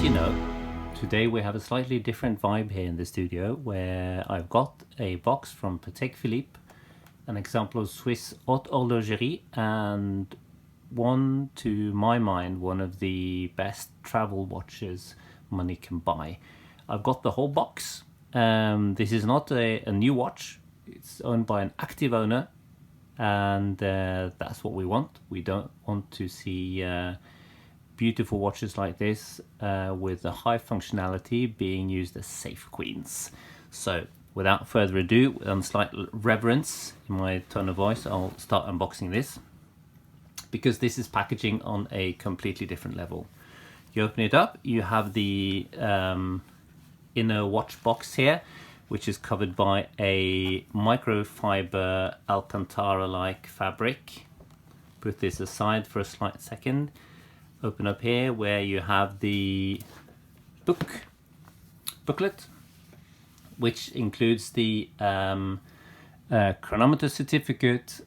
you know, today we have a slightly different vibe here in the studio, where I've got a box from Patek Philippe, an example of Swiss haute horlogerie, and one, to my mind, one of the best travel watches money can buy. I've got the whole box. This is not a new watch. It's owned by an active owner, and that's what we want. We don't want to see beautiful watches like this with a high functionality being used as safe queens. So without further ado, with slight reverence in my tone of voice, I'll start unboxing this, because this is packaging on a completely different level. You open it up, you have the inner watch box here, which is covered by a microfiber Alcantara-like fabric. Put this aside for a slight second. Open up here where you have the booklet, which includes the chronometer certificate,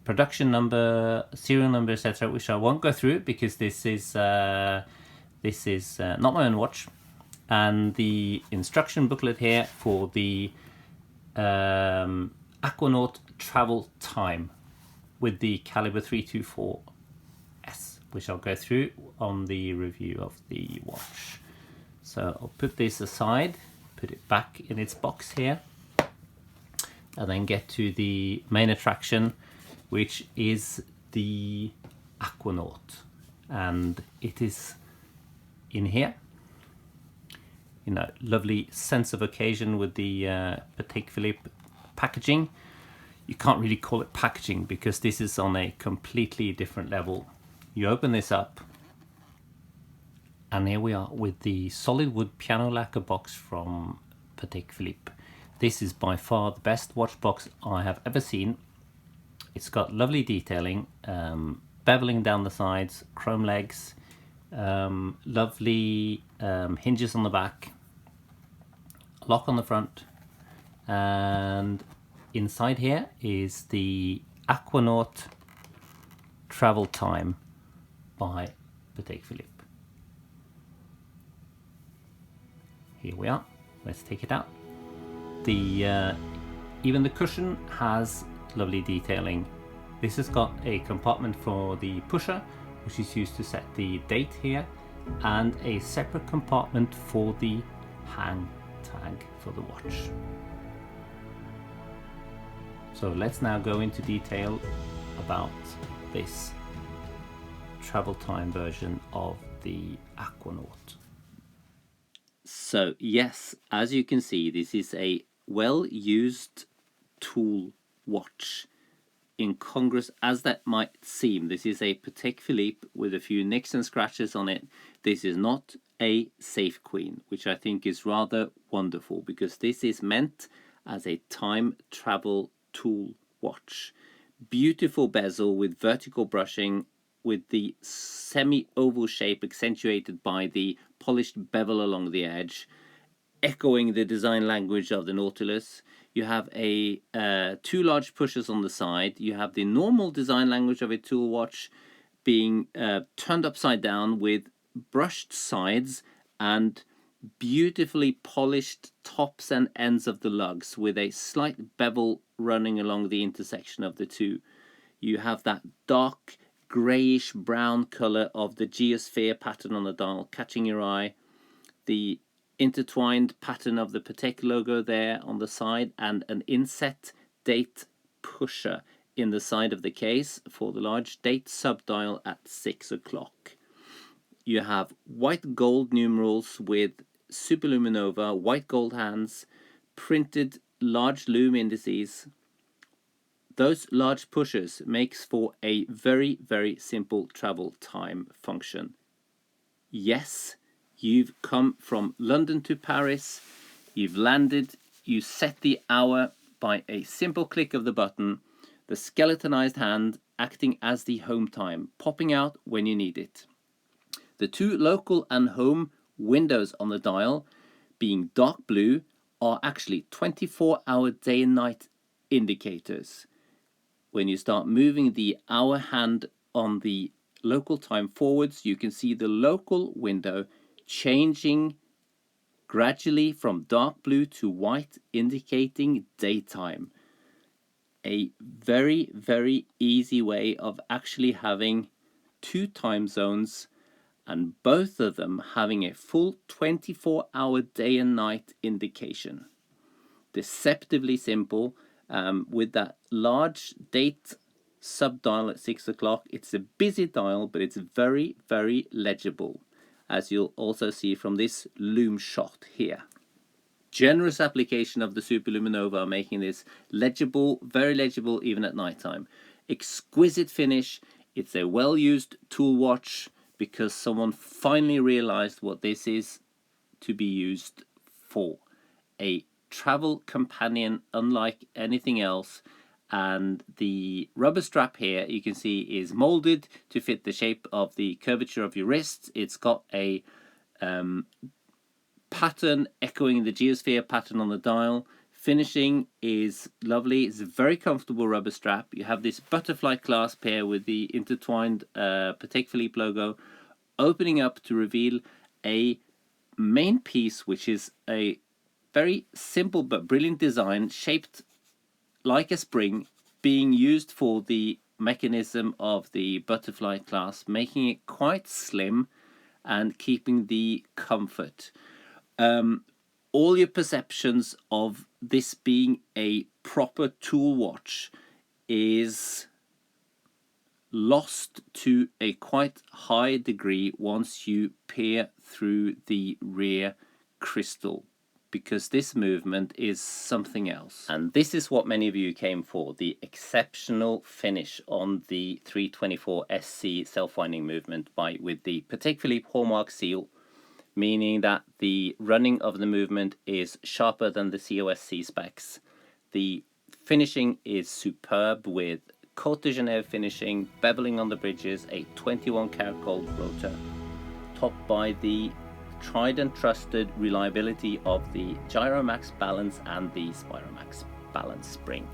production number, serial number, etc., which I won't go through because this is not my own watch, and the instruction booklet here for the Aquanaut travel time with the caliber 324S, which I'll go through on the review of the watch. So I'll put this aside, put it back in its box here, and then get to the main attraction, which is the Aquanaut. And it is in here, you know, lovely sense of occasion with the Patek Philippe packaging. You can't really call it packaging because this is on a completely different level. You open this up, and here we are with the solid wood piano lacquer box from Patek Philippe. This is by far the best watch box I have ever seen. It's got lovely detailing, beveling down the sides, chrome legs, lovely hinges on the back, lock on the front, and inside here is the Aquanaut travel time by Patek Philippe. Here we are. Let's take it out. The even the cushion has lovely detailing. This has got a compartment for the pusher, which is used to set the date here, and a separate compartment for the hang tag for the watch. So let's now go into detail about this travel time version of the Aquanaut. So yes, as you can see, this is a well-used tool watch. Incongruous as that might seem, this is a Patek Philippe with a few nicks and scratches on it. This is not a safe queen, which I think is rather wonderful, because this is meant as a time travel tool watch. Beautiful bezel with vertical brushing, with the semi-oval shape accentuated by the polished bevel along the edge, echoing the design language of the Nautilus. You have a two large pushers on the side. You have the normal design language of a tool watch being turned upside down with brushed sides and beautifully polished tops and ends of the lugs, with a slight bevel running along the intersection of the two. You have that dark greyish brown color of the geosphere pattern on the dial catching your eye, the intertwined pattern of the Patek logo there on the side, and an inset date pusher in the side of the case for the large date subdial at 6 o'clock. You have white gold numerals with superluminova, white gold hands, printed large lume indices. Those large pushers makes for a very, very simple travel time function. Yes, you've come from London to Paris, you've landed, you set the hour by a simple click of the button, the skeletonized hand acting as the home time, popping out when you need it. The two local and home windows on the dial, being dark blue, are actually 24-hour day and night indicators. When you start moving the hour hand on the local time forwards, you can see the local window changing gradually from dark blue to white, indicating daytime. A very, very easy way of actually having two time zones and both of them having a full 24-hour day and night indication. Deceptively simple, with that large date sub-dial at 6 o'clock. It's a busy dial, but it's very, very legible, as you'll also see from this loom shot here. Generous application of the Superluminova, making this legible, very legible even at nighttime. Exquisite finish. It's a well-used tool watch because someone finally realized what this is to be used for. A travel companion unlike anything else. And the rubber strap here, you can see, is molded to fit the shape of the curvature of your wrists. It's got a pattern echoing the geosphere pattern on the dial. Finishing is lovely. It's a very comfortable rubber strap. You have this butterfly clasp here with the intertwined Patek Philippe logo, opening up to reveal a main piece, which is a very simple but brilliant design, shaped like a spring, being used for the mechanism of the butterfly clasp, making it quite slim and keeping the comfort. All your perceptions of this being a proper tool watch is lost to a quite high degree once you peer through the rear crystal, because this movement is something else. And this is what many of you came for, the exceptional finish on the 324 SC self-winding movement with the Patek Philippe hallmark seal, meaning that the running of the movement is sharper than the COSC specs. The finishing is superb with Côte de Genève finishing, beveling on the bridges, a 21 karat gold rotor, topped by the tried and trusted reliability of the Gyromax balance and the Spiromax balance spring.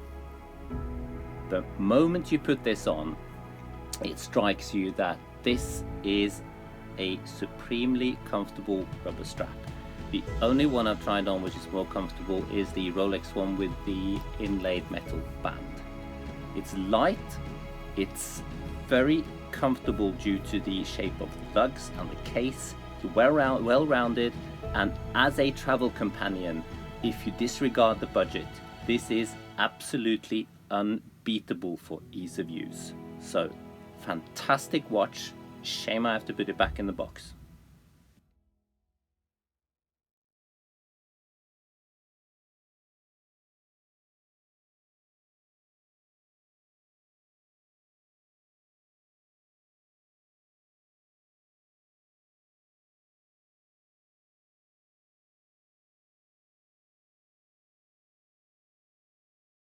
The moment you put this on, it strikes you that this is a supremely comfortable rubber strap. The only one I've tried on which is more comfortable is the Rolex one with the inlaid metal band. It's light, it's very comfortable due to the shape of the lugs and the case. It's well-rounded, and as a travel companion, if you disregard the budget, this is absolutely unbeatable for ease of use. So, fantastic watch. Shame I have to put it back in the box.